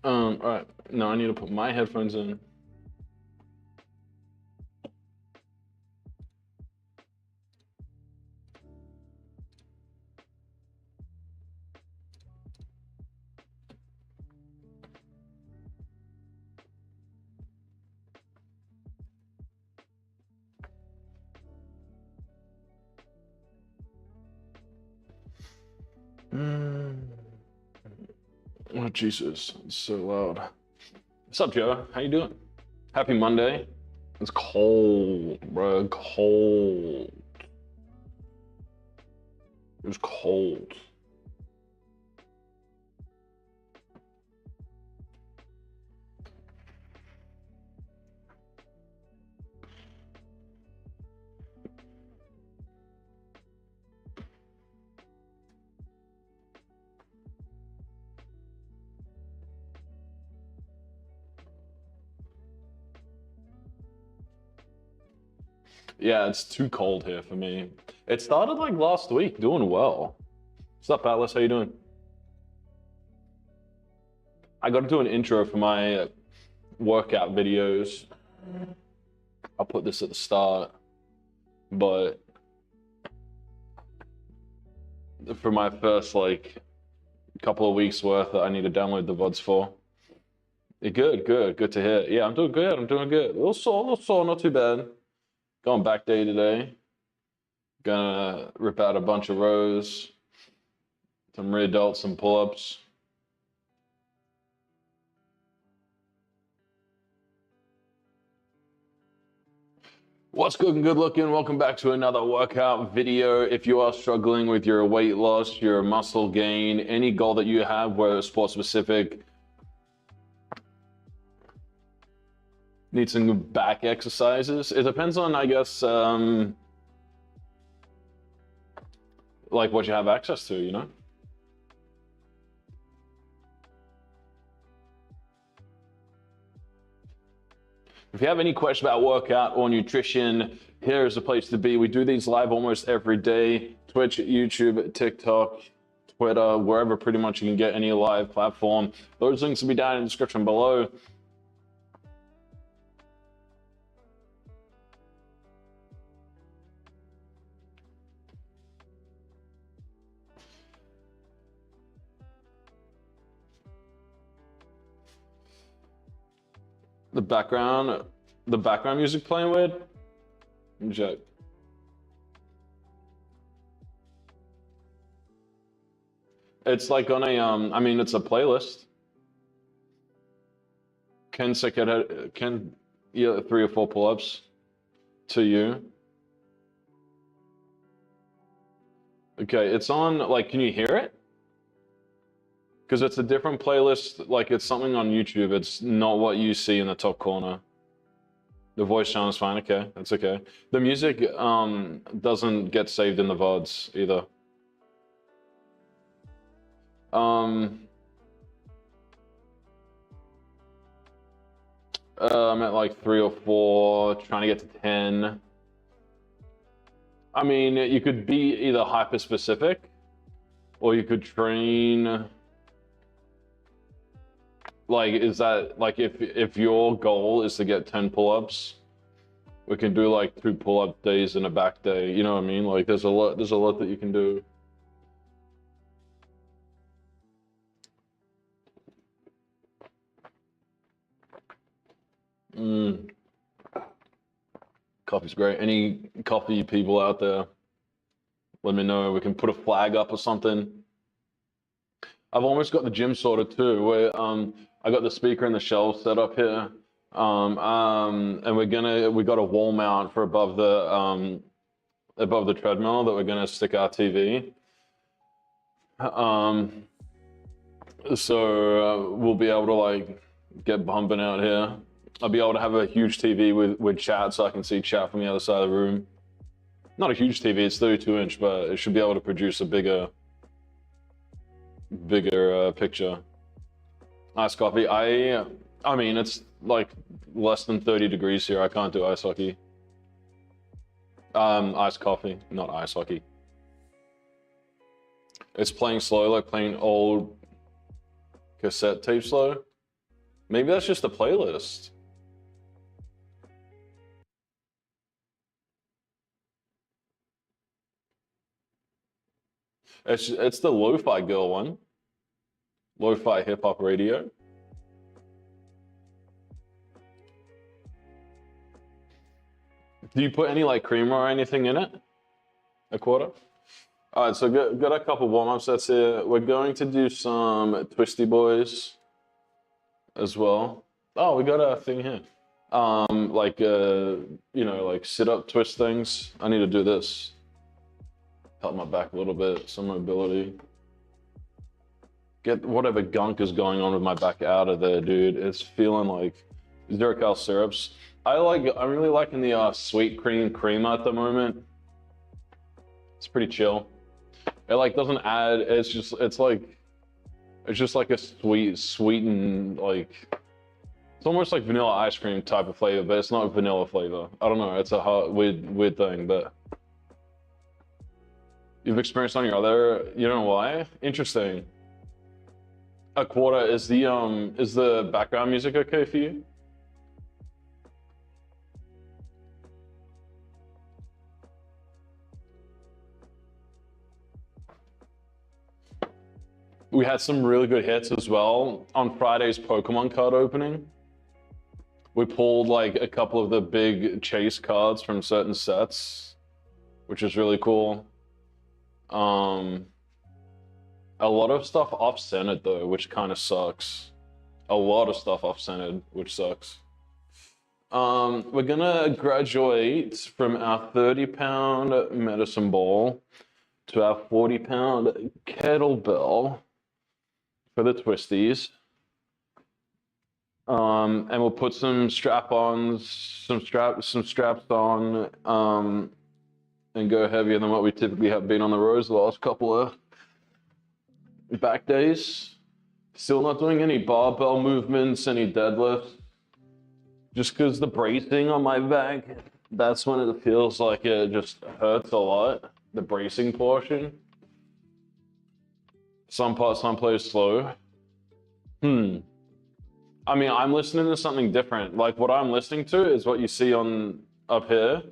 All right. No, I need to put my headphones in. Oh, Jesus, it's so loud. What's up, Joe? How you doing? Happy Monday. It's cold, bro. Cold. It was cold. Yeah, it's too cold here for me. It started like last week, doing well. What's up, Atlas? How you doing? I got to do an intro for my workout videos. I'll put this at the start, but for my first like couple of weeks worth that I need to download the VODs for. Good to hear. Yeah, I'm doing good. I'm doing good. A little sore, not too bad. Going back day today. Gonna rip out a bunch of rows, some rear delts, some pull-ups. What's good and good looking? Welcome back to another workout video. If you are struggling with your weight loss, your muscle gain, any goal that you have, whether it's sport specific, need some back exercises. It depends on, I guess, like what you have access to, you know? If you have any question about workout or nutrition, here is the place to be. We do these live almost every day. Twitch, YouTube, TikTok, Twitter, wherever pretty much you can get any live platform. Those links will be down in the description below. The background music playing with? Check. It's like on a, I mean, it's a playlist. Can 3 or 4 pull-ups to you. Okay, it's on, like, can you hear it? Because it's a different playlist, like it's something on YouTube. It's not what you see in the top corner. The voice channel is fine, okay, that's okay. The music doesn't get saved in the VODs either. I'm at like 3 or 4, trying to get to 10. I mean, you could be either hyper specific or you could train. Like, is that like if your goal is to get 10 pull-ups, we can do like 2 pull-up days and a back day. You know what I mean? Like, there's a lot that you can do. Coffee's great. Any coffee people out there, let me know. We can put a flag up or something. I've almost got the gym sorted too, where I got the speaker and the shelves set up here. And we got a wall mount for above the treadmill that we're gonna stick our TV. So we'll be able to like get bumping out here. I'll be able to have a huge TV with chat, so I can see chat from the other side of the room. Not a huge TV, it's 32-inch, but it should be able to produce a bigger picture. Ice coffee. I mean, it's like less than 30 degrees here. I can't do ice hockey. Iced coffee, not ice hockey. It's playing slow, like playing old cassette tape slow. Maybe that's just a playlist. It's the Lo-Fi Girl one. Lo-Fi hip hop radio. Do you put any like creamer or anything in it? A quarter? All right, so got a couple warm-up sets here. We're going to do some Twisty Boys as well. Oh, we got a thing here. Like you know, like sit-up twist things. I need to do this. Help my back a little bit, some mobility. Get whatever gunk is going on with my back out of there, dude. It's feeling like zero cal syrups. I'm really liking the sweet cream creamer at the moment. It's pretty chill. It like doesn't add. It's just like a sweetened like. It's almost like vanilla ice cream type of flavor, but it's not vanilla flavor. I don't know. It's a weird thing, but you've experienced on your other. You don't know why? Interesting. A quarter is the background music okay for you? We had some really good hits as well on Friday's Pokemon card opening. We pulled like a couple of the big chase cards from certain sets, which is really cool. A lot of stuff off-centered though, which kind of sucks. A lot of stuff off-centered, which sucks. We're gonna graduate from our 30-pound medicine ball to our 40-pound kettlebell for the twisties. And we'll put some strap-ons, some straps on, and go heavier than what we typically have been on the roads the last couple of back days. Still not doing any barbell movements, any deadlifts, just because the bracing on my back, that's when it feels like it just hurts a lot, the bracing portion. Some plays slow. I mean, I'm listening to something different. Like what I'm listening to is what you see on up here,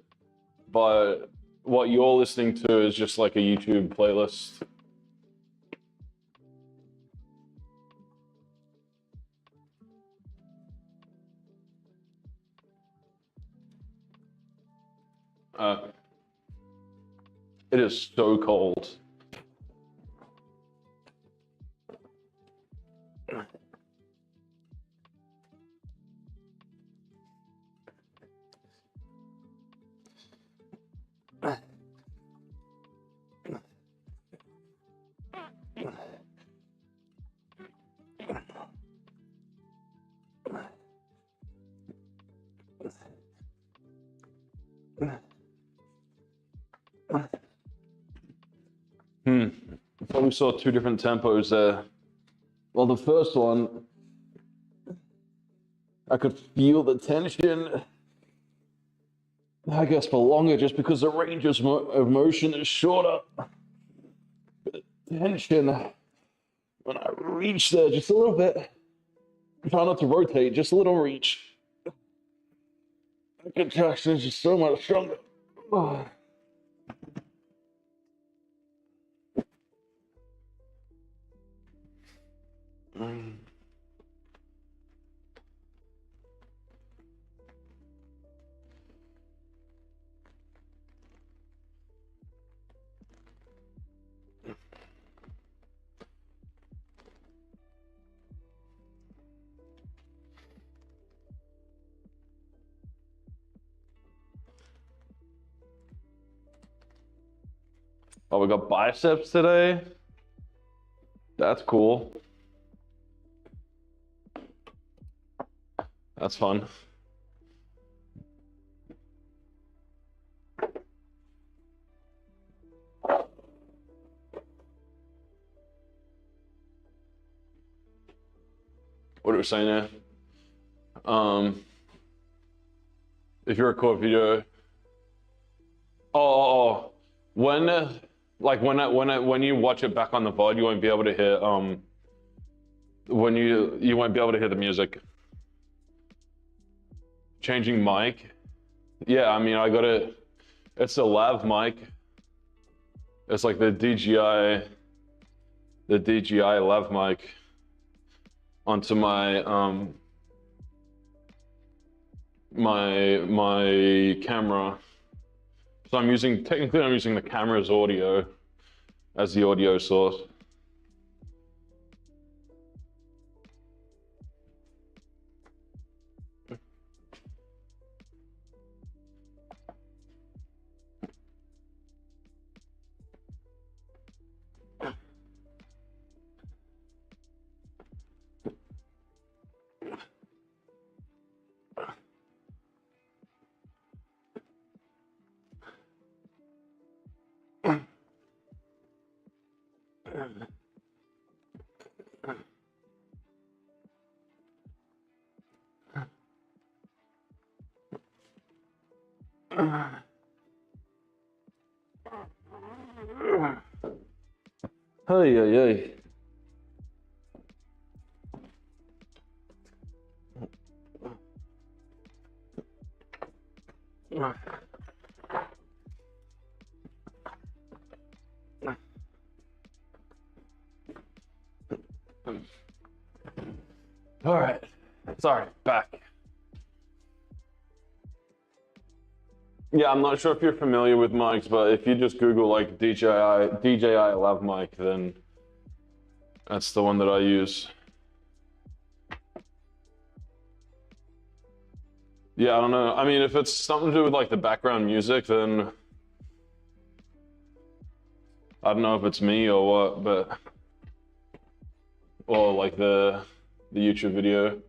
but what you're listening to is just like a YouTube playlist. It is so cold. Probably saw two different tempos there. Well, the first one, I could feel the tension, I guess, for longer just because the range of motion is shorter. But the tension, when I reach there just a little bit, try not to rotate, just a little reach. The contraction is just so much stronger. Oh, we got biceps today. That's cool. That's fun. What are we saying there? If you record video, when you watch it back on the VOD, you won't be able to hear you won't be able to hear the music. Changing mic. Yeah, I mean, I got it. It's a lav mic. It's like the DJI lav mic onto my my camera. So technically I'm using the camera's audio as the audio source. Hey, hey, hey. All right, sorry, back. Yeah, I'm not sure if you're familiar with mics, but if you just Google like DJI lav mic, then that's the one that I use. Yeah, I don't know. I mean, if it's something to do with like the background music, then I don't know if it's me or what, but or like the YouTube video.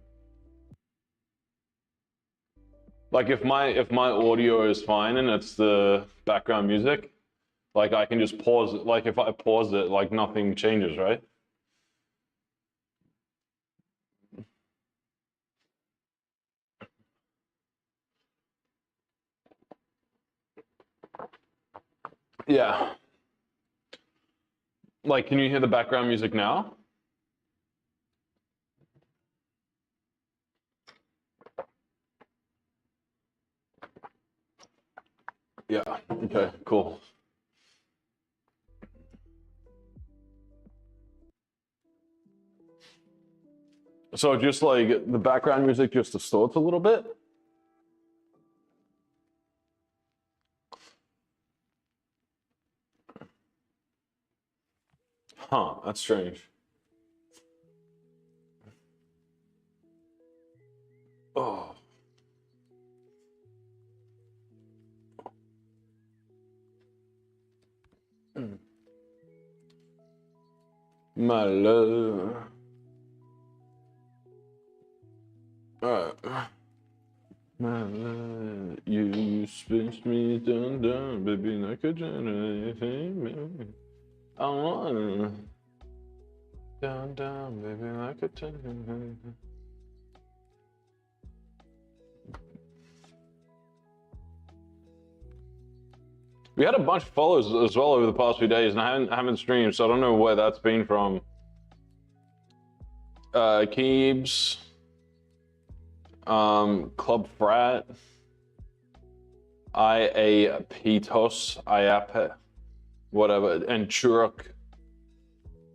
Like if my audio is fine and it's the background music, like I can just pause it. Like if I pause it, like nothing changes, right? Yeah. Like, can you hear the background music now? Yeah, okay, cool. So just like the background music just distorts a little bit? Huh, that's strange. Oh. My love. Alright. My love, you spins me down, down, baby, like a generator. I wanna down, down, baby, like a generator. We had a bunch of follows as well over the past few days, and I haven't streamed, so I don't know where that's been from. Keebs, Club Frat, IAPTOS, IAP, whatever, and Churuk.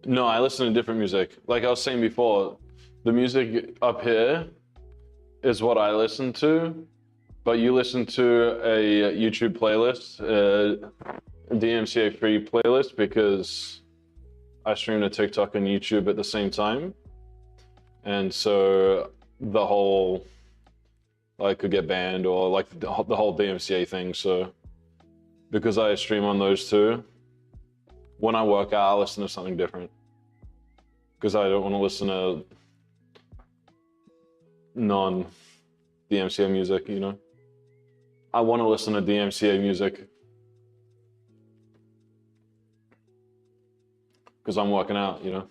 No, I listen to different music. Like I was saying before, the music up here is what I listen to, but you listen to a YouTube playlist, DMCA free playlist, because I stream to TikTok and YouTube at the same time. And so the whole, like, could get banned or like the whole DMCA thing. So because I stream on those two, when I work out, I listen to something different because I don't want to listen to non-DMCA music, you know? I want to listen to DMCA music because I'm working out, you know?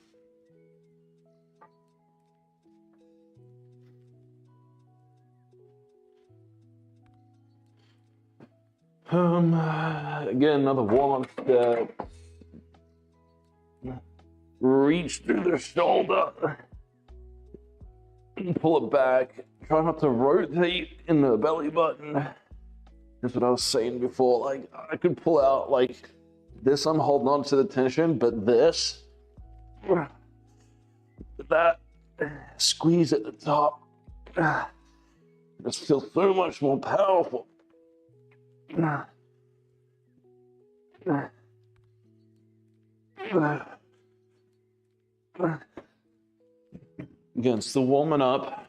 Again, another warm-up step. Reach through the shoulder. Pull it back. Try not to rotate in the belly button. That's what I was saying before. Like, I could pull out like this, I'm holding on to the tension, but this, that squeeze at the top, just feels so much more powerful. Again, still warming up.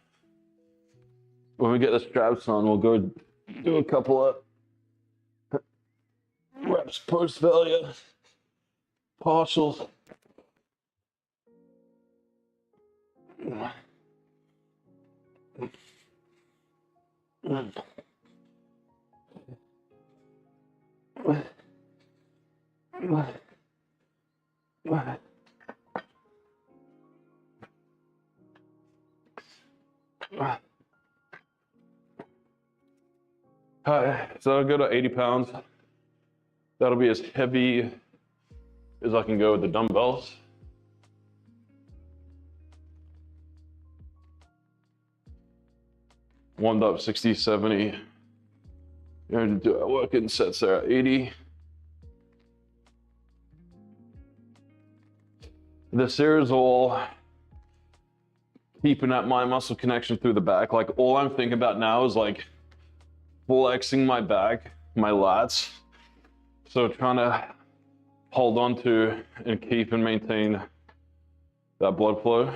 When we get the straps on, we'll go do a couple of reps post failure, partials. Alright, so I'll go to 80 pounds. That'll be as heavy as I can go with the dumbbells. Warmed up 60, 70. You're going to do our work in sets there at 80. This here is all keeping that mind muscle connection through the back. Like, all I'm thinking about now is like flexing my back, my lats. So trying to hold on to and keep and maintain that blood flow.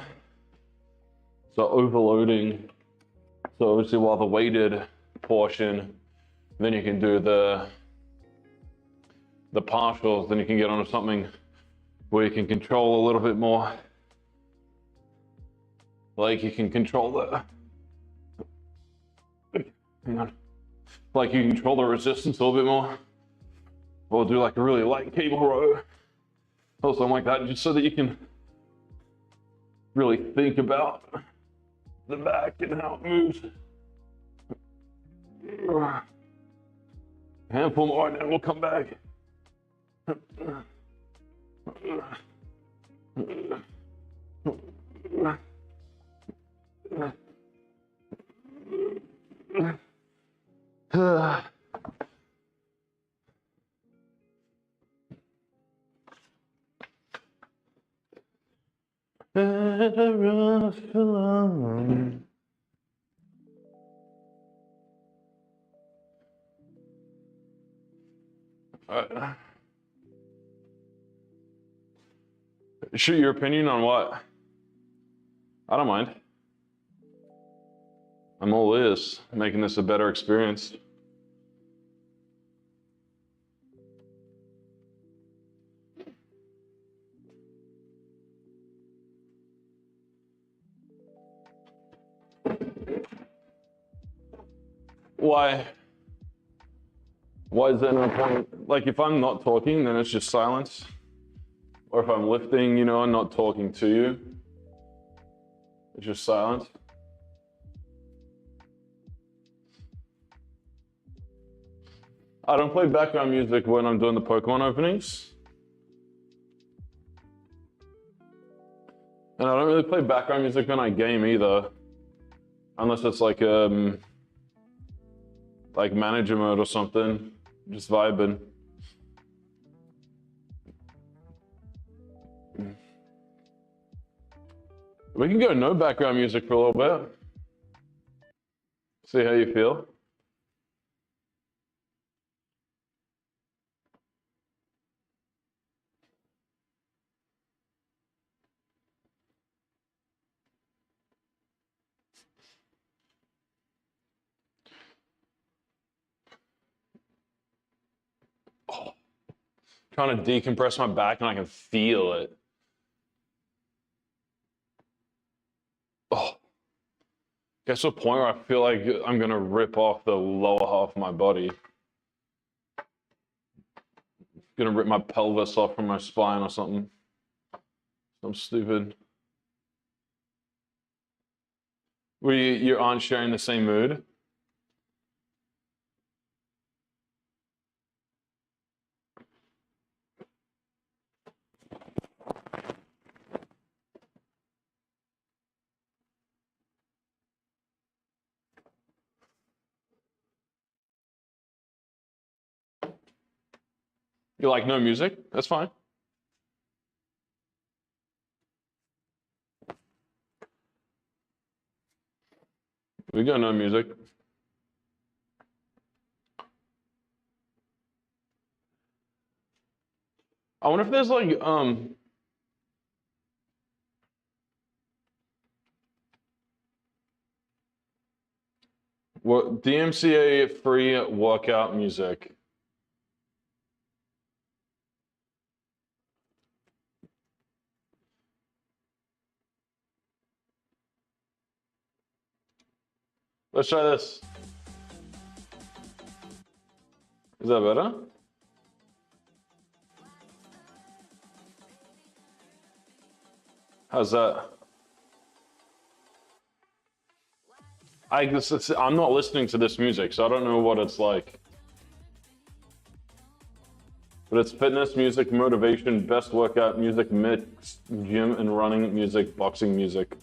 So overloading. So obviously while the weighted portion, then you can do the partials, then you can get onto something where you can control a little bit more. Like you can control hang on. Like you control the resistance a little bit more. Or do like a really light cable row. Or something like that, just so that you can really think about the back and how it moves. Handful more and then we'll come back. Shoot your opinion on what? I don't mind. I'm all ears, making this a better experience. Why? Why is there no point? Like if I'm not talking, then it's just silence. Or if I'm lifting, you know, and not talking to you, it's just silence. I don't play background music when I'm doing the Pokemon openings. And I don't really play background music when I game either. Unless it's like manager mode or something. Just vibing. We can go no background music for a little bit. See how you feel. Oh, trying to decompress my back and I can feel it. Oh, gets to a point where I feel like I'm gonna rip off the lower half of my body. Gonna rip my pelvis off from my spine or something. Something stupid. You aren't sharing the same mood? You like no music? That's fine. We got no music. I wonder if there's like what DMCA free workout music. Let's try this. Is that better? How's that? I guess I'm not listening to this music, so I don't know what it's like. But it's fitness music, motivation, best workout music, mix, gym and running music, boxing music.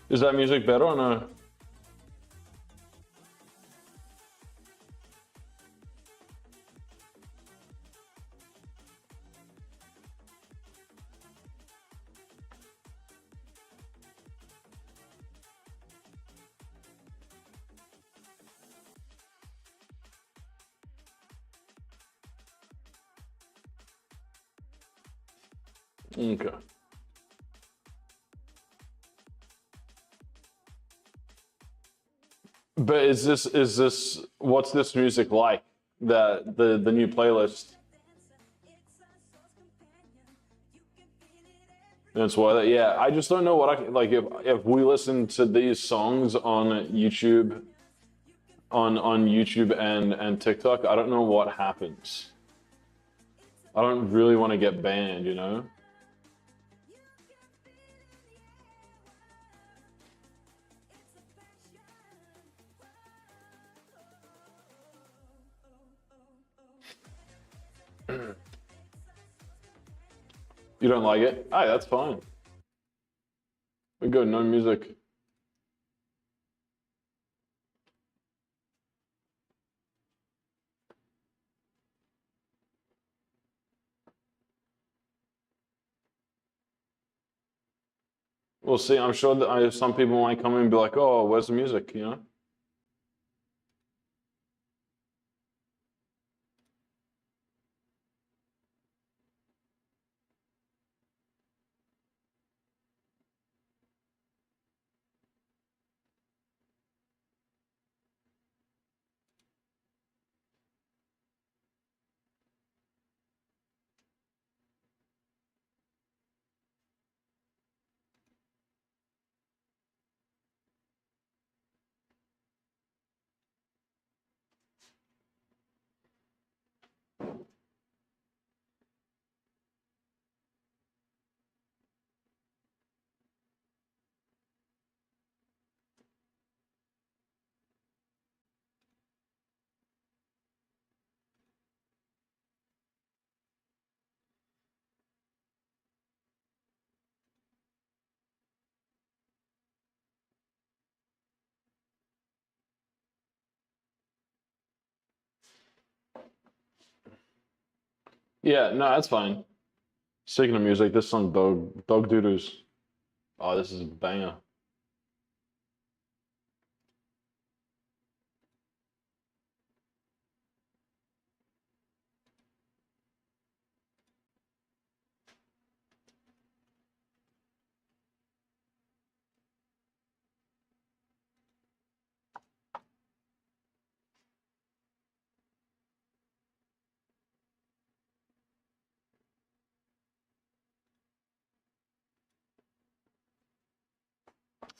Is that music better or no? Okay. But is this what's this music like? The new playlist. That's why yeah, I just don't know what I like if we listen to these songs on YouTube on YouTube and TikTok, I don't know what happens. I don't really want to get banned, you know? You don't like it? Hey, that's fine. We go no music. We'll see. I'm sure that some people might come in and be like, "Oh, where's the music?" You know? Yeah, no, that's fine. Speaking of music, this song Dog Doo-Doos. Oh, this is a banger.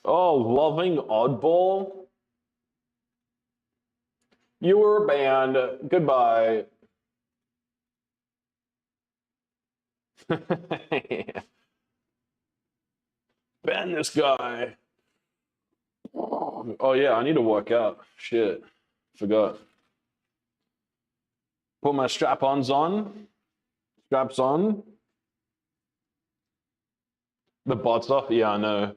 Oh, Loving Oddball. You were banned. Goodbye. Ban this guy. Oh yeah, I need to work out. Shit, forgot. Put my strap-ons on. Straps on. The bot stuff. Yeah, I know.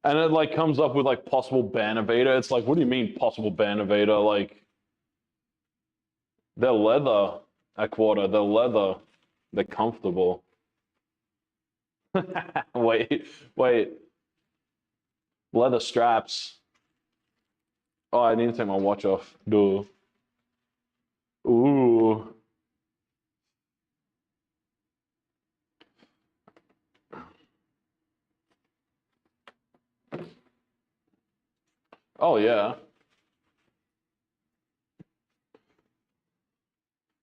And it like comes up with like possible ban evader. It's like, what do you mean possible ban evader? Like they're leather at quarter. They're leather. They're comfortable. Wait. Leather straps. Oh, I need to take my watch off. Duh. Ooh. Oh yeah.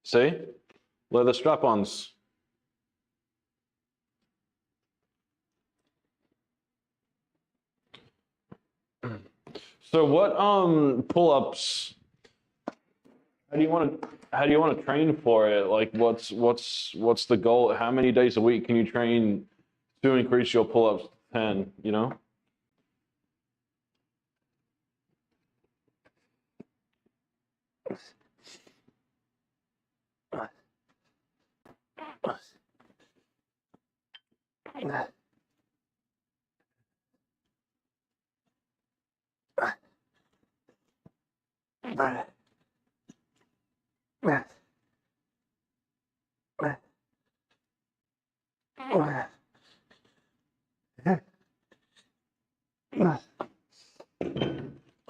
See? Leather strap-ons. So what pull-ups how do you want to train for it? Like what's the goal? How many days a week can you train to increase your pull-ups to 10, you know?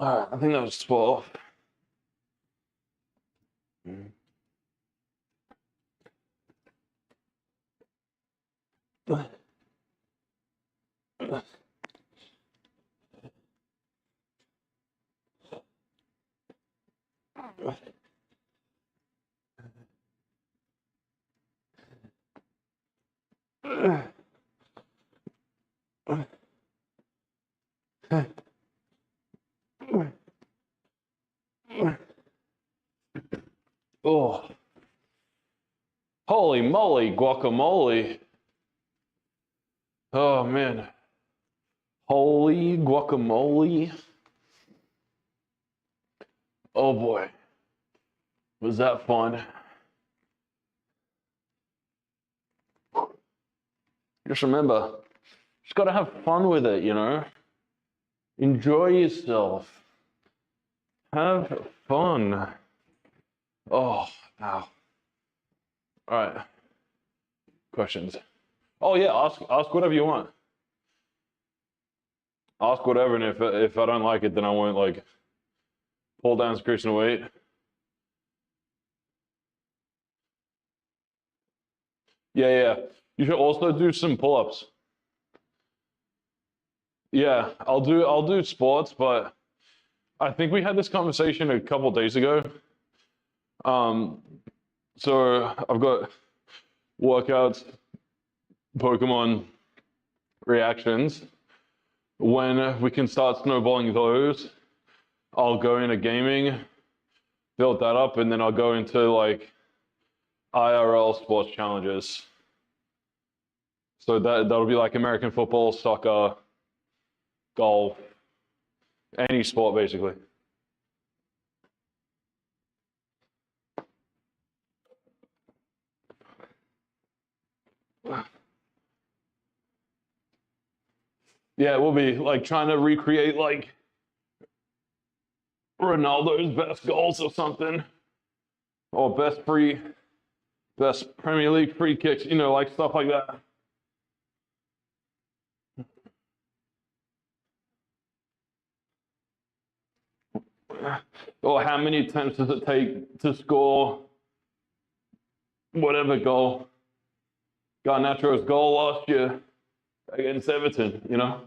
All right, I think that was 12. Oh, holy moly, guacamole. Oh man. Holy guacamole. Oh boy. Was that fun? Just remember, just gotta have fun with it, you know? Enjoy yourself. Have fun. Oh, ow. All right. Questions. Oh yeah, ask whatever you want. Ask whatever, and if I don't like it, then I won't like pull down increasing weight. Yeah. You should also do some pull-ups. Yeah, I'll do sports, but I think we had this conversation a couple days ago. Um, so I've got workouts, Pokemon reactions. When we can start snowballing those, I'll go into gaming, build that up, and then I'll go into like IRL sports challenges. So that'll be like American football, soccer, golf, any sport basically. Yeah, we'll be like trying to recreate like Ronaldo's best goals or something, or best Premier League free kicks, you know, like stuff like that. Or how many attempts does it take to score whatever goal? Garnacho's goal last year against Everton, you know?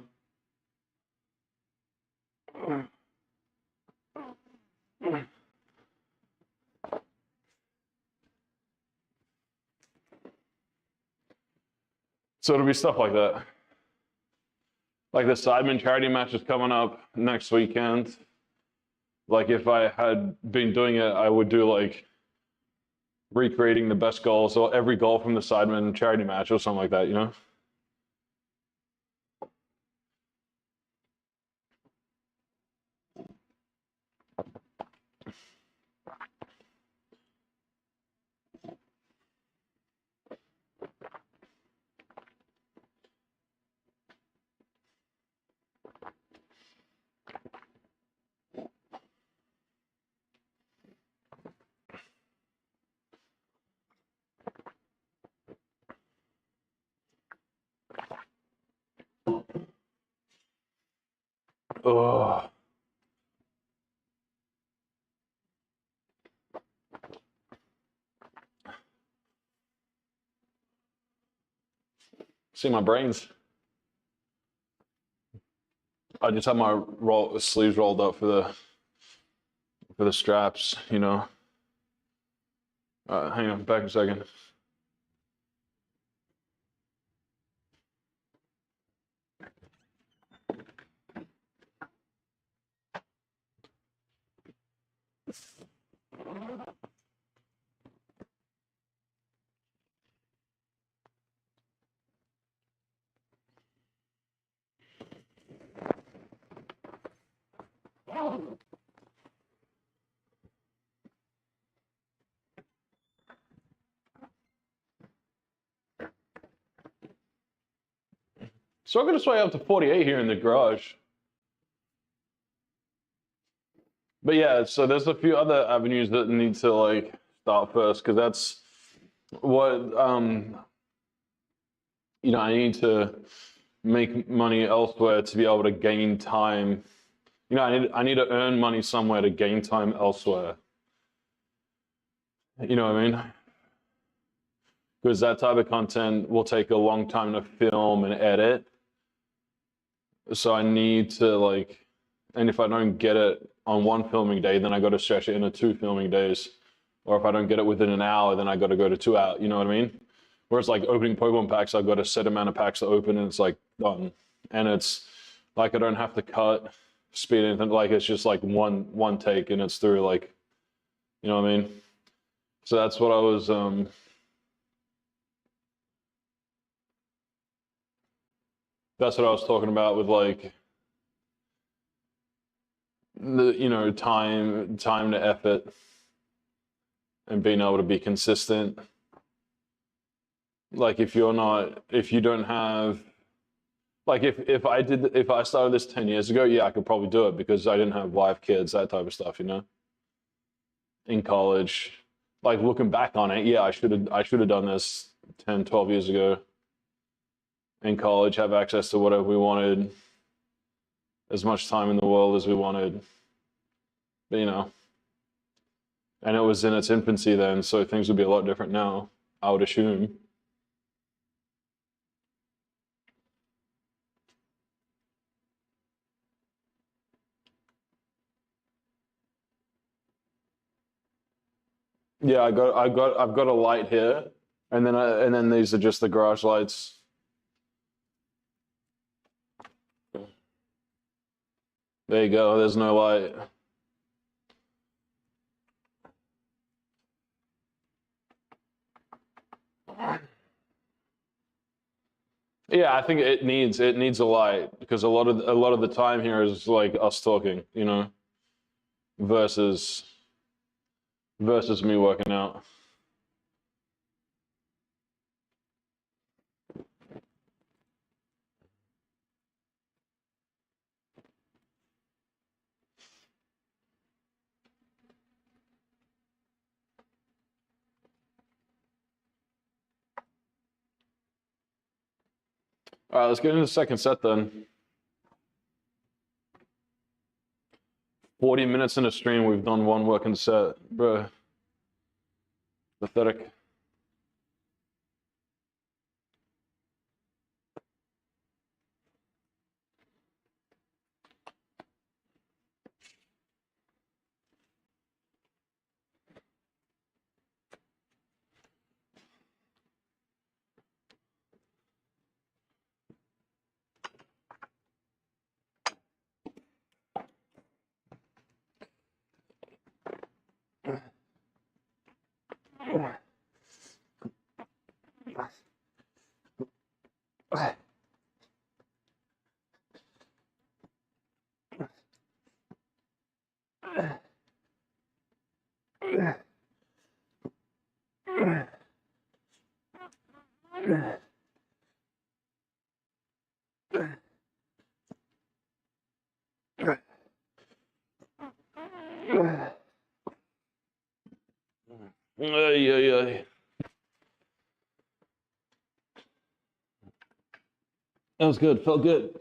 So it'll be stuff like that. Like the Sidemen charity match is coming up next weekend. Like if I had been doing it, I would do like recreating the best goals or every goal from the Sidemen charity match or something like that, you know? Oh. See my brains. I just have my sleeves rolled up for the straps, you know. Hang on, back a second. So I'm gonna sway up to 48 here in the garage. But yeah, so there's a few other avenues that need to like start first, because that's what you know, I need to make money elsewhere to be able to gain time. You know, I need to earn money somewhere to gain time elsewhere. You know what I mean? Because that type of content will take a long time to film and edit. So I need to like, and if I don't get it on one filming day, then I got to stretch it into 2 filming days. Or if I don't get it within an hour, then I got to go to 2 hours. You know what I mean? Whereas like opening Pokemon packs, I've got a set amount of packs to open, and it's like done. And it's like I don't have to cut, speed, anything. Like it's just like one take, and it's through. Like, you know what I mean? So that's what I was. That's what I was talking about with like the, you know, time to effort and being able to be consistent. Like if you don't have, like if I started this 10 years ago, yeah, I could probably do it because I didn't have wife, kids, that type of stuff, you know, in college. Like looking back on it, yeah, I should have done this 10, 12 years ago in college, have access to whatever we wanted, as much time in the world as we wanted. But, you know, and it was in its infancy then, so things would be a lot different now, I would assume. Yeah, I've got a light here, and then these are just the garage lights. There you go. There's no light. Yeah, I think it needs a light because a lot of the time here is like us talking, you know, versus me working out. All right, let's get into the second set then. 40 minutes in a stream, we've done one working set, bro. Pathetic. Ay, ay, ay. That was good. Felt good.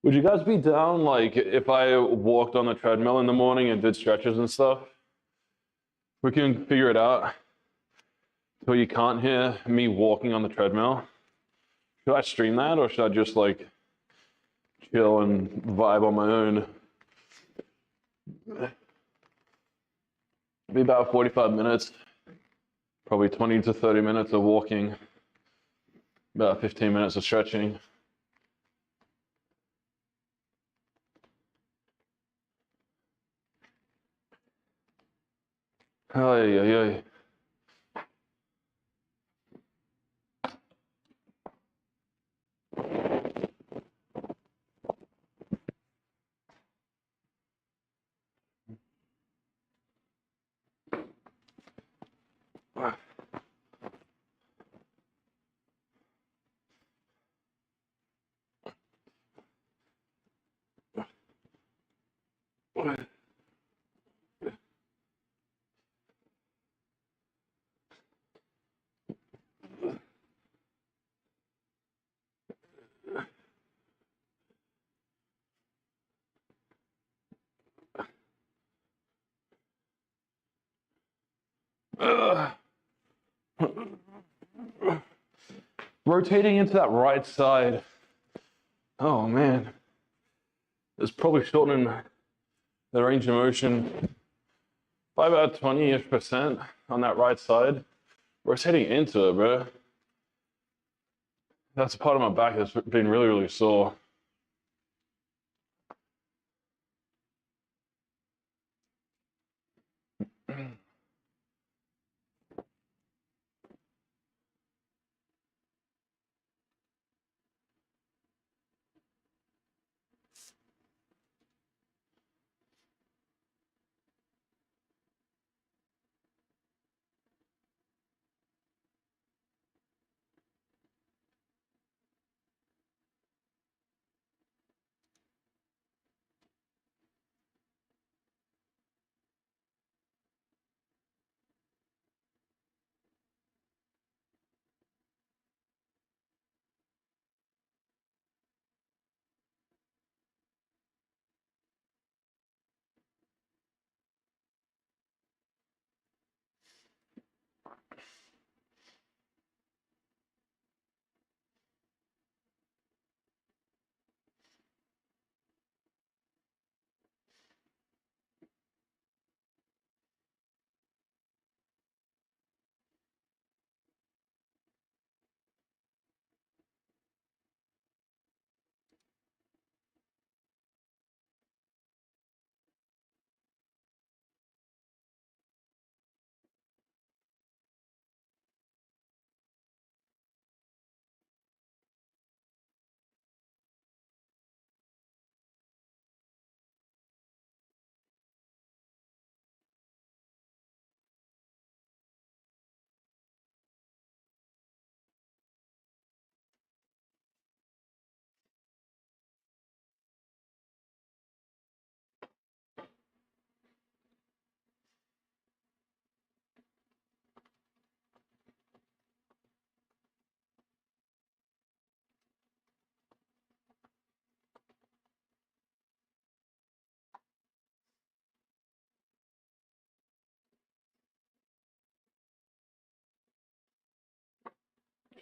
Would you guys be down, like, if I walked on the treadmill in the morning and did stretches and stuff? We can figure it out so you can't hear me walking on the treadmill. Should I stream that, or should I just, like, chill and vibe on my own? Be about 45 minutes, probably 20 to 30 minutes of walking, about 15 minutes of stretching. Ay, ay, ay. Rotating into that right side. Oh man, it's probably shortening the range of motion by about 20-ish% on that right side. Rotating into it, bro. That's part of my back that's been really, really sore.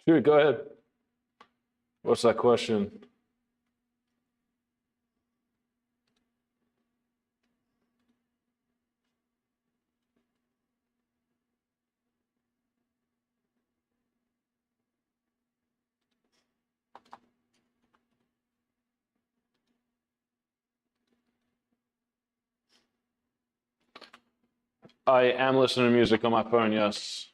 Shoot, go ahead. What's that question? I am listening to music on my phone, yes.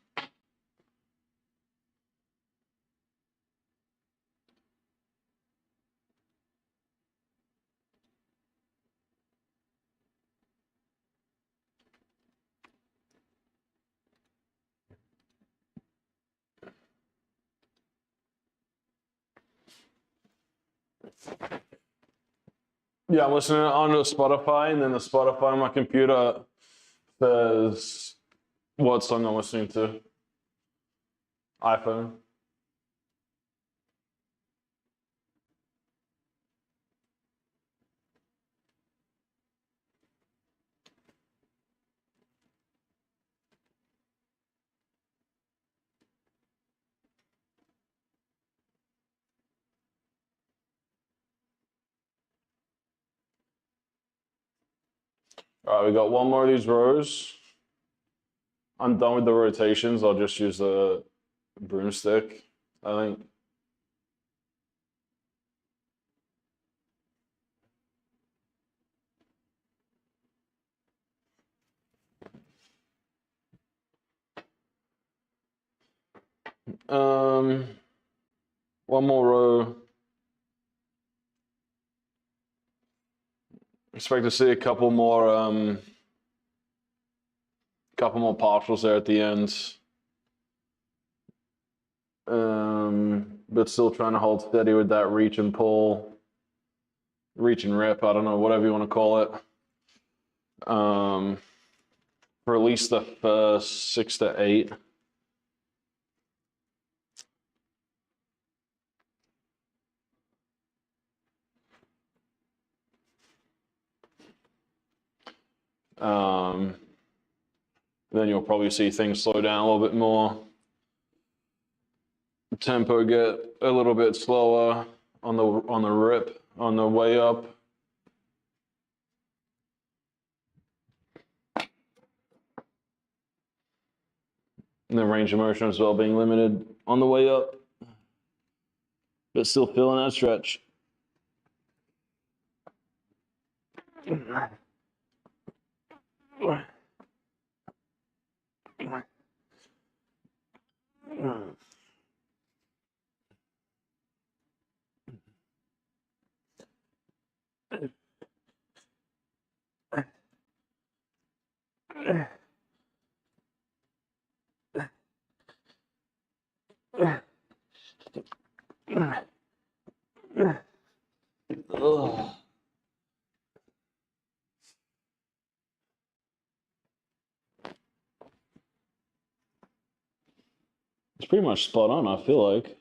Yeah, I'm listening onto Spotify, and then the Spotify on my computer says what song I'm listening to. iPhone. All right, we got one more of these rows. I'm done with the rotations. I'll just use the broomstick, I think. One more row. Expect to see a couple more partials there at the end. But still trying to hold steady with that reach and pull, reach and rip, I don't know, whatever you want to call it. For at least the first 6 to 8. Then you'll probably see things slow down a little bit more. Tempo get a little bit slower on the rip, on the way up. And the range of motion as well being limited on the way up, but still feeling that stretch. It's pretty much spot on, I feel like.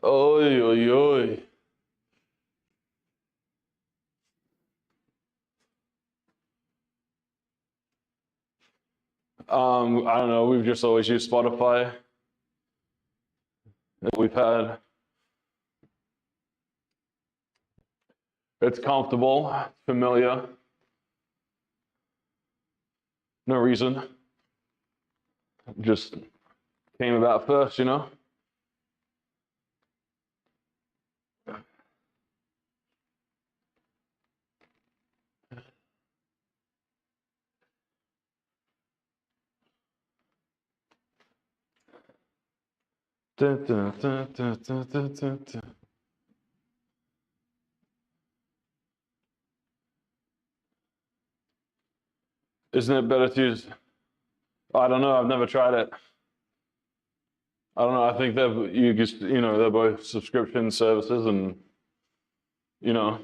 Oy, oy, oy. I don't know. We've just always used Spotify that we've had. It's comfortable, familiar. No reason. Just came about first, you know? Dun, dun, dun, dun, dun, dun, dun, dun. Isn't it better to use? I don't know. I've never tried it. I don't know. I think they're both subscription services, and you know,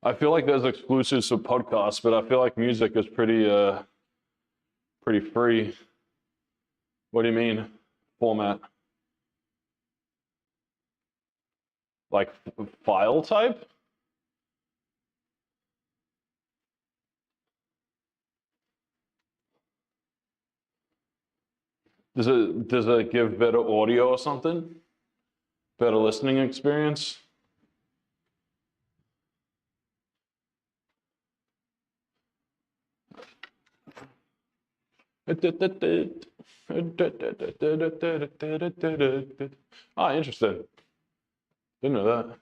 I feel like there's exclusives for podcasts, but I feel like music is pretty free. What do you mean? format? Like file type? Does it give better audio or something? Better listening experience? Ah, interesting. Didn't know that.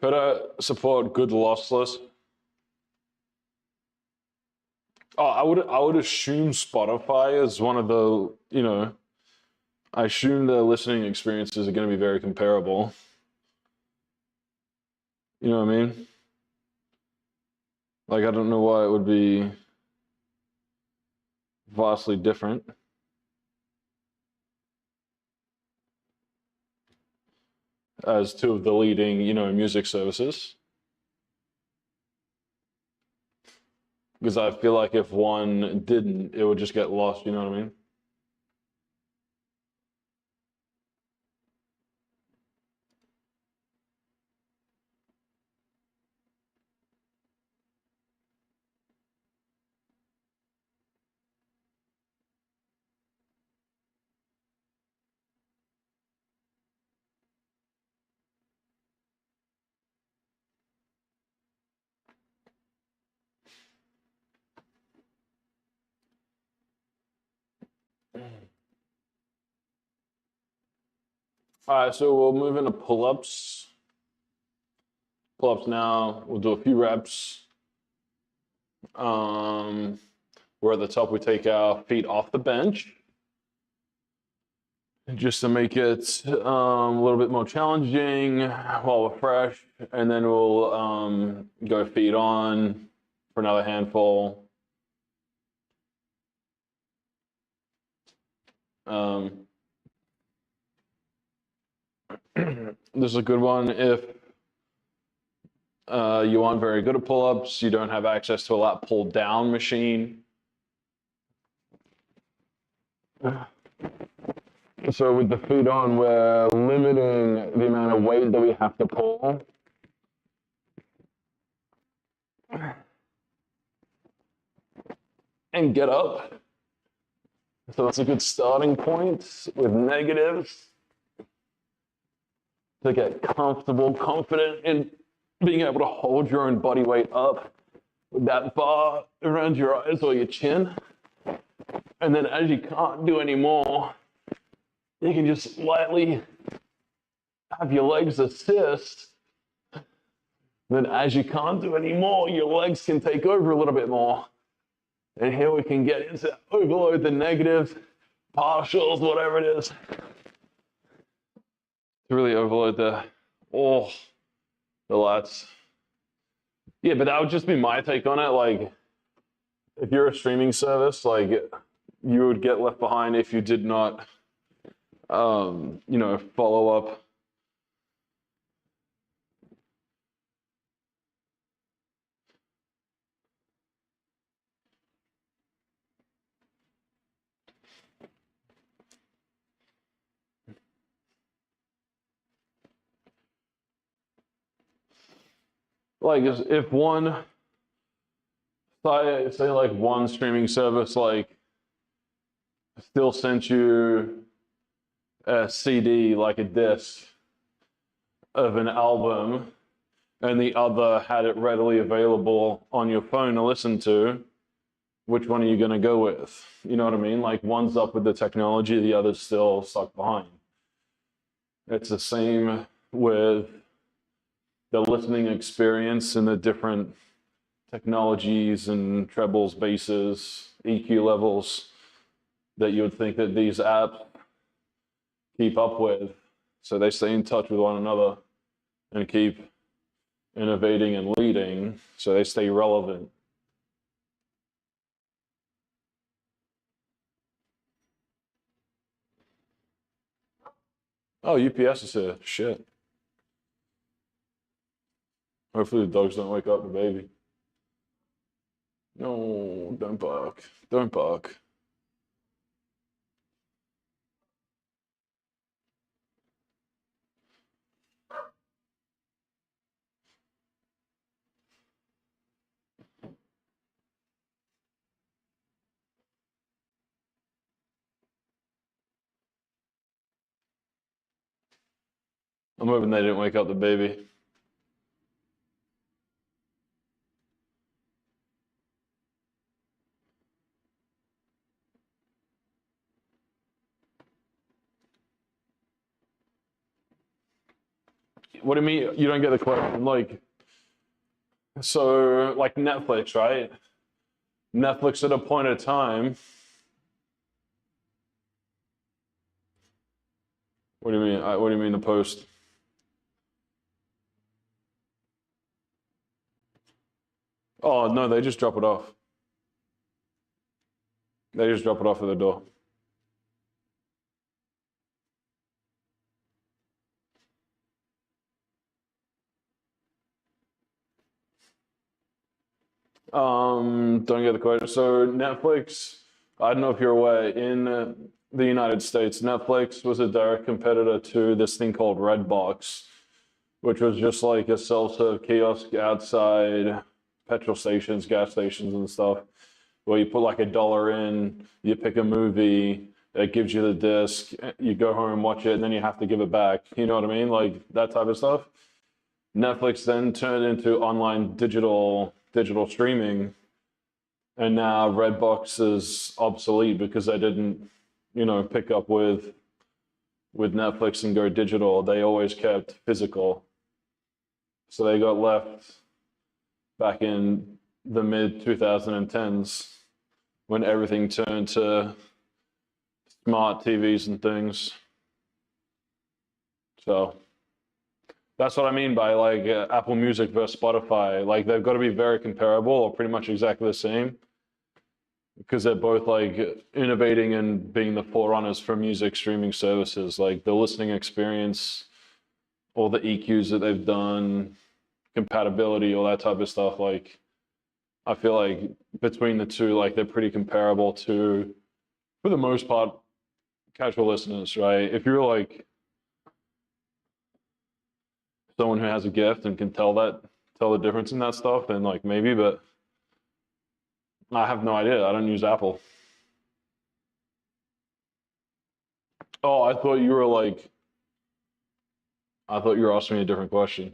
Could I support good lossless? Oh, I would assume Spotify is one of the, I assume the listening experiences are going to be very comparable. You know what I mean? Like, I don't know why it would be vastly different as two of the leading, music services. Because I feel like if one didn't, it would just get lost, you know what I mean? All right, so we'll move into pull-ups. Pull-ups now. We'll do a few reps. Where at the top we take our feet off the bench, just to make it a little bit more challenging while we're fresh, and then we'll go feet on for another handful. This is a good one if you aren't very good at pull-ups, you don't have access to a lat pull-down machine. So with the feet on, we're limiting the amount of weight that we have to pull. And get up. So that's a good starting point with negatives to get comfortable, confident in being able to hold your own body weight up with that bar around your eyes or your chin. And then as you can't do any more, you can just lightly have your legs assist. Then as you can't do any more, your legs can take over a little bit more. And here we can get into overload the negatives, partials, whatever it is. To really overload the lats. Yeah, but that would just be my take on it. Like, if you're a streaming service, like, you would get left behind if you did not, follow up. like if one, say like one streaming service like still sent you a CD, like a disc of an album, and the other had it readily available on your phone to listen to, which one are you going to go with? You know what I mean? Like one's up with the technology, the other's still stuck behind. It's the same with the listening experience and the different technologies and trebles, basses, EQ levels that you would think that these apps keep up with. So they stay in touch with one another and keep innovating and leading, so they stay relevant. Oh, UPS is here. Shit. Hopefully the dogs don't wake up the baby. No, don't bark. Don't bark. I'm hoping they didn't wake up the baby. What do you mean you don't get the question? Like, so like Netflix, right? Netflix at a point of time. What do you mean? What do you mean the post? Oh no, they just drop it off. They just drop it off at the door. Don't get the question. So Netflix, I don't know if you're aware, in the United States, Netflix was a direct competitor to this thing called Redbox, which was just like a self-serve kiosk outside petrol stations, gas stations, and stuff, where you put like $1 in, you pick a movie, it gives you the disc, you go home and watch it, and then you have to give it back. You know what I mean? Like that type of stuff. Netflix then turned into online digital streaming, and now Redbox is obsolete because they didn't, pick up with Netflix and go digital. They always kept physical, so they got left back in the mid 2010s when everything turned to smart TVs and things. So that's what I mean by like Apple Music versus Spotify. Like they've got to be very comparable or pretty much exactly the same because they're both like innovating and being the forerunners for music streaming services. Like the listening experience, all the EQs that they've done, compatibility, all that type of stuff. Like I feel like between the two, like they're pretty comparable to, for the most part, casual listeners, right? If you're like someone who has a gift and can tell the difference in that stuff, then like maybe, but I have no idea. I don't use Apple. Oh, I thought you were asking me a different question.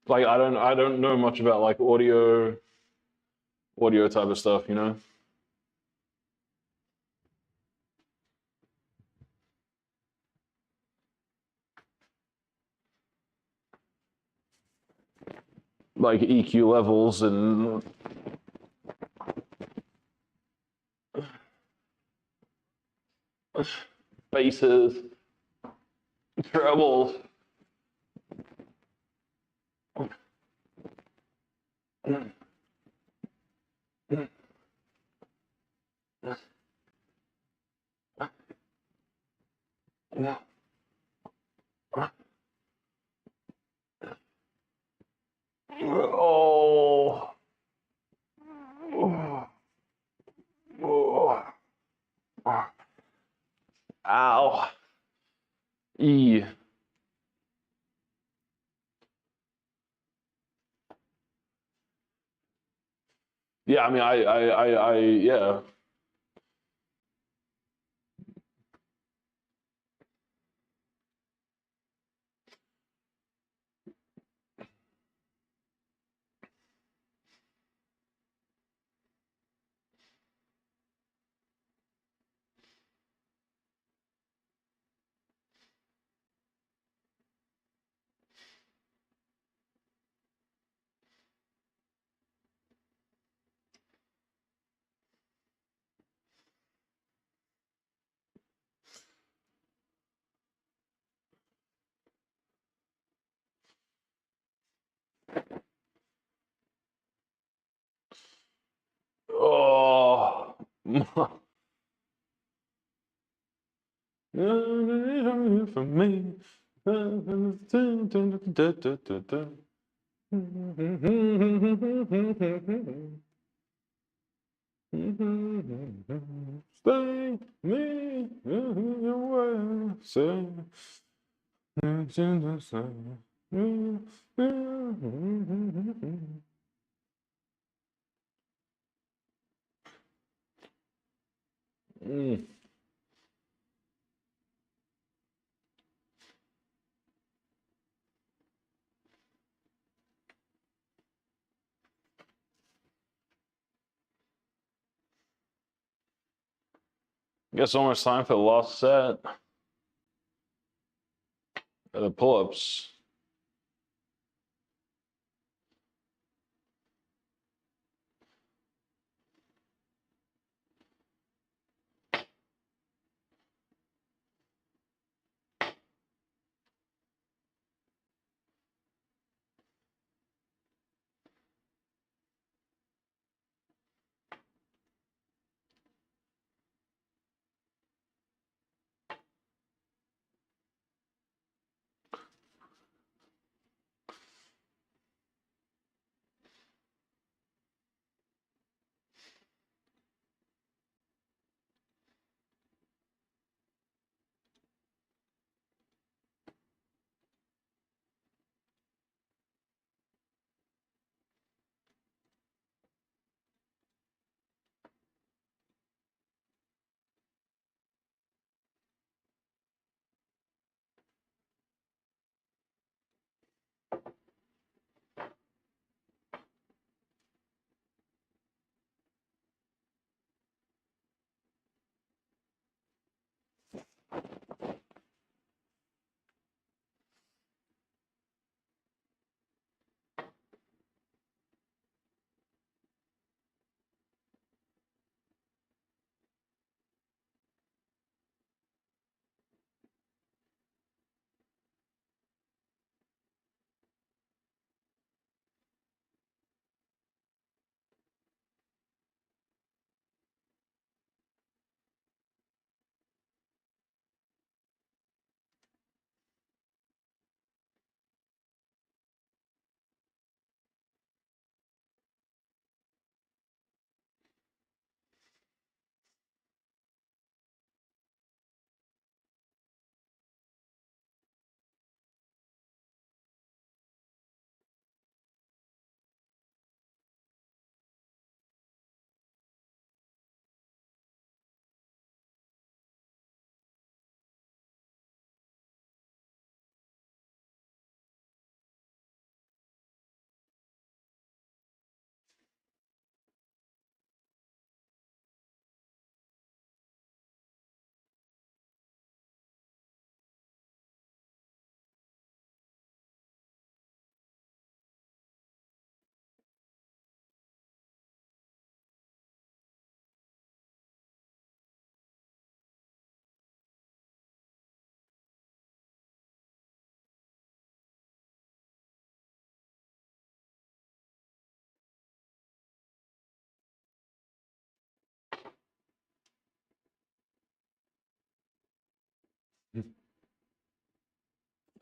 Like I don't know much about like audio type of stuff, you know? Like EQ levels and basses, trebles. Oh. Oh. Ow. E. Yeah, I mean, yeah. Oh. For me. Stay me away. Say. Mm. Guess almost time for the last set. The pull-ups.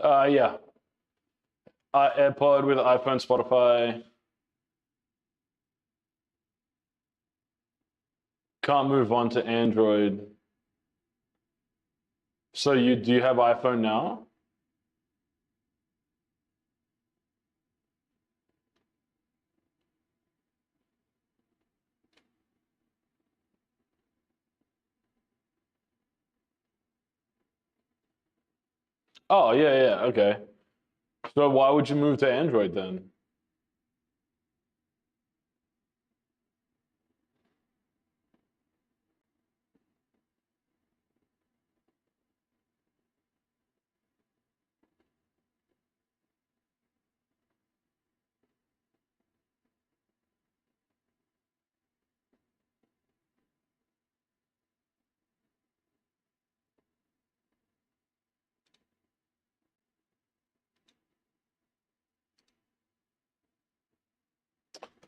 Yeah. AirPod with iPhone, Spotify. Can't move on to Android. So do you have iPhone now? Oh, yeah, yeah, okay. So why would you move to Android then?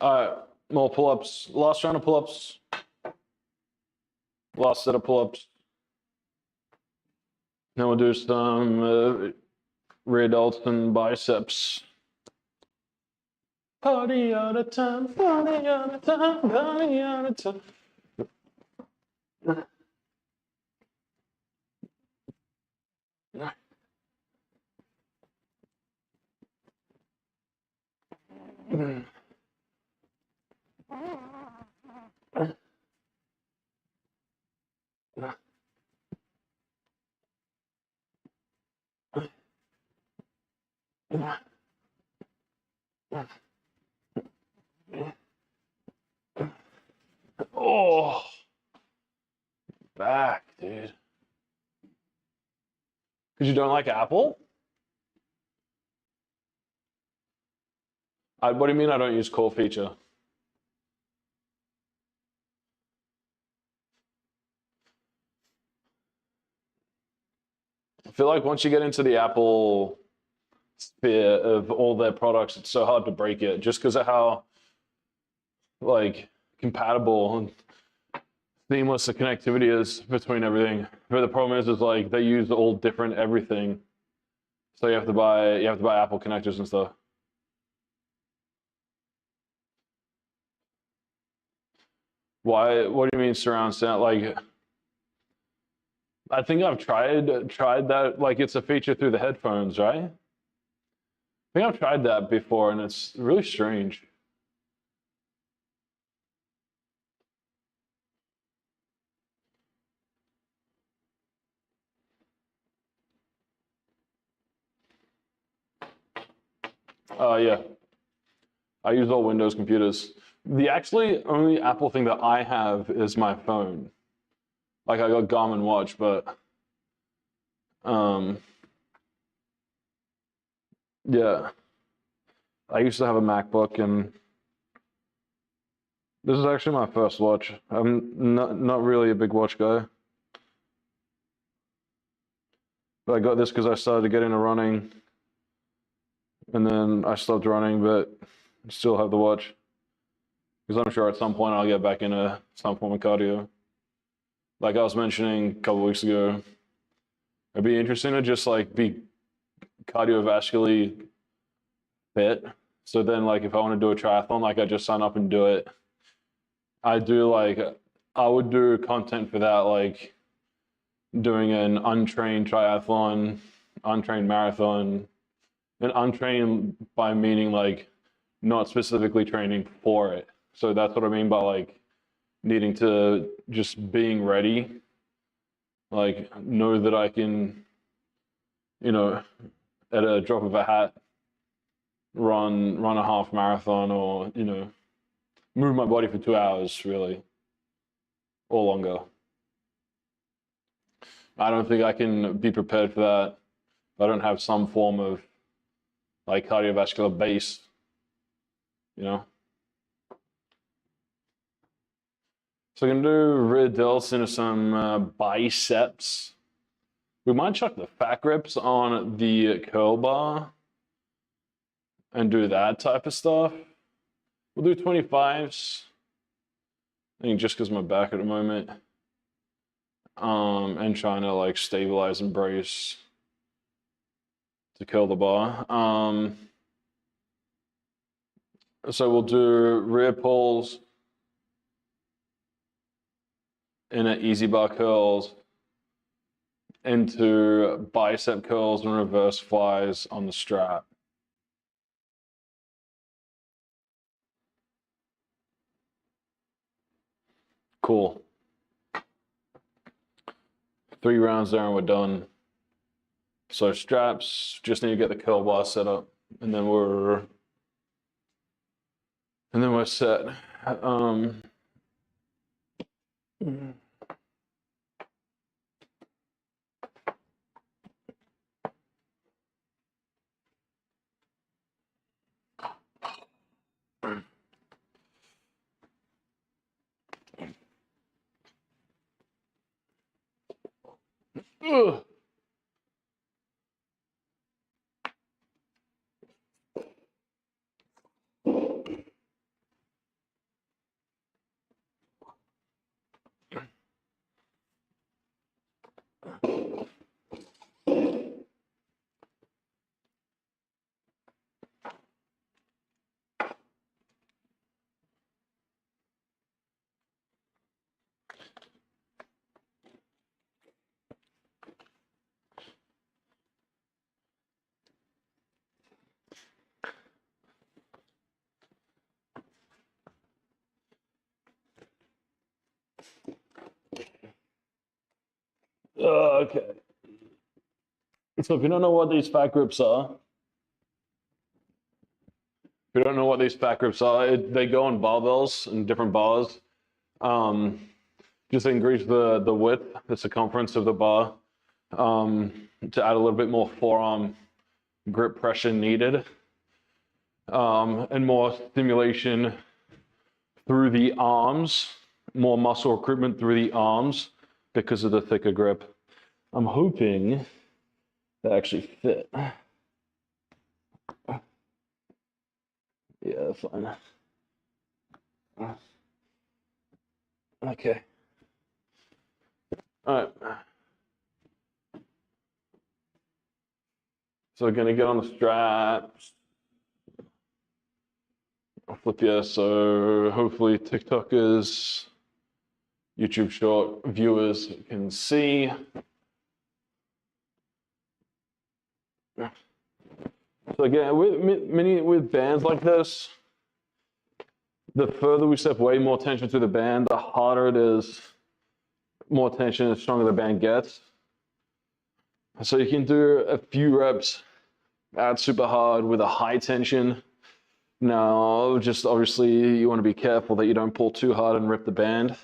All right, more pull-ups. Last round of pull-ups. Last set of pull-ups. Then we'll do some rear delts and biceps. Party all the time, party all the time, party all the time. Oh, back, dude. Because you don't like Apple? What do you mean I don't use core feature? I feel like once you get into the Apple sphere of all their products, it's so hard to break it just because of how like compatible and seamless the connectivity is between everything. But the problem is like they use all different everything, so you have to buy Apple connectors and stuff. Why? What do you mean surround sound? Like, I think I've tried that. Like, it's a feature through the headphones, right? I think I've tried that before, and it's really strange. Yeah, I use all Windows computers. The actually only Apple thing that I have is my phone. Like, I got Garmin watch, but um, yeah, I used to have a MacBook, and this is actually my first watch. I'm not really a big watch guy, but I got this because I started to get into running, and then I stopped running, but still have the watch because I'm sure at some point I'll get back into some form of cardio. Like I was mentioning a couple weeks ago, it'd be interesting to just like be cardiovascularly fit. So then, like, if I want to do a triathlon, like, I just sign up and do it. I would do content for that, like doing an untrained triathlon, untrained marathon, and untrained by meaning like not specifically training for it. So that's what I mean by like needing to just being ready, like know that I can, you know, at a drop of a hat, run a half marathon or, move my body for 2 hours really or longer. I don't think I can be prepared for that if I don't have some form of like cardiovascular base, you know. So we're gonna do rear delts into some biceps. We might chuck the fat grips on the curl bar and do that type of stuff. We'll do 25s. I think just because my back at the moment. And trying to like stabilize and brace to curl the bar. So we'll do rear pulls in an easy bar curls into bicep curls and reverse flies on the strap. Cool. 3 rounds there and we're done. So straps, just need to get the curl bar set up, and then we're set. Ugh. Okay. So if you don't know what these fat grips are, they go in barbells and different bars. Just increase the width, the circumference of the bar, to add a little bit more forearm grip pressure needed, and more stimulation through the arms, more muscle recruitment through the arms because of the thicker grip. I'm hoping they actually fit. Yeah, fine. Okay. All right. So we're gonna get on the straps. I'll flip you, so hopefully TikTokers, YouTube short viewers can see. So again, with bands like this, the further we step away, more tension through the band, the harder it is, more tension, the stronger the band gets. So you can do a few reps, add super hard with a high tension. Now, just obviously you want to be careful that you don't pull too hard and rip the band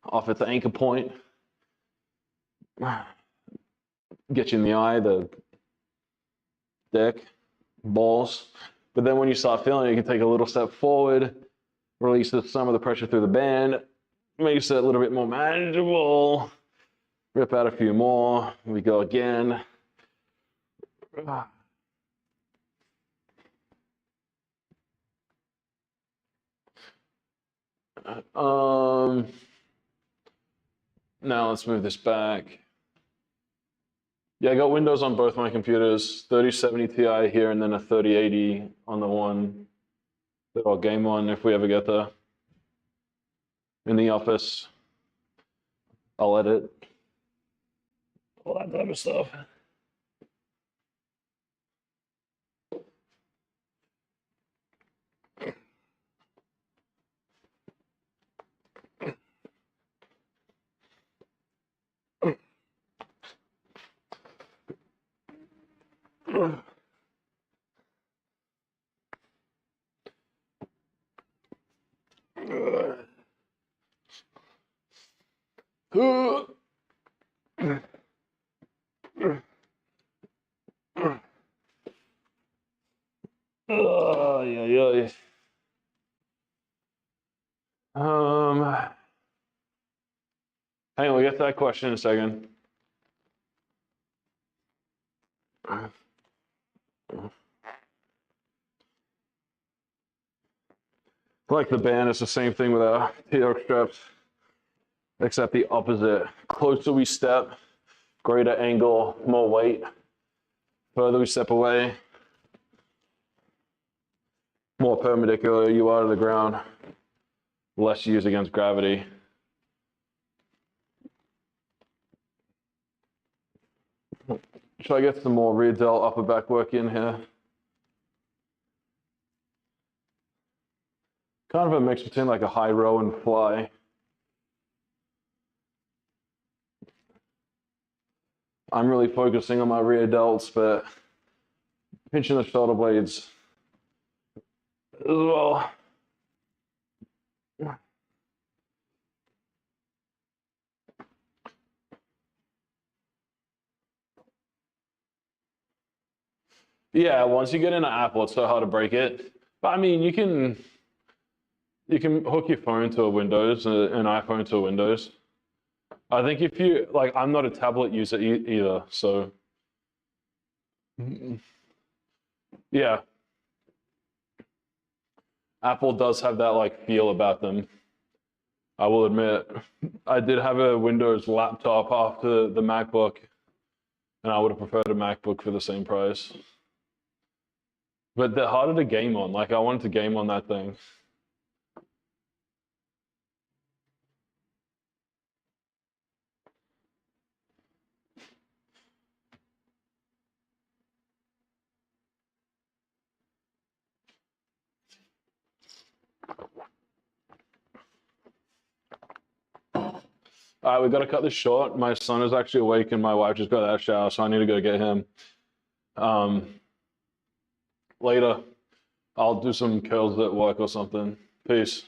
off at the anchor point. Get you in the eye, the dick, balls. But then when you start feeling it, you can take a little step forward, release some of the pressure through the band, makes it a little bit more manageable. Rip out a few more. We go again. Now let's move this back. Yeah, I got Windows on both my computers, 3070 Ti here and then a 3080 on the one that I'll game on if we ever get there. In the office, I'll edit, all that type of stuff. Yeah. Hang on, we'll get to that question in a second. Like the band, it's the same thing with our T-hook straps, except the opposite. Closer we step, greater angle, more weight. Further we step away, more perpendicular you are to the ground, less use against gravity. try to get some more rear delt upper back work in here. Kind of a mix between like a high row and fly. I'm really focusing on my rear delts, but pinching the shoulder blades as well. Yeah, once you get into Apple, it's so hard to break it. But I mean, you can hook your phone to a Windows, an iPhone to a Windows. I think if you, like, I'm not a tablet user either, so yeah. Apple does have that like feel about them. I will admit, I did have a Windows laptop after the MacBook, and I would have preferred a MacBook for the same price. But they're harder to game on. Like, I wanted to game on that thing. All right, we got to cut this short. My son is actually awake, and my wife just got out of the shower, so I need to go get him. Later, I'll do some curls at work or something. Peace.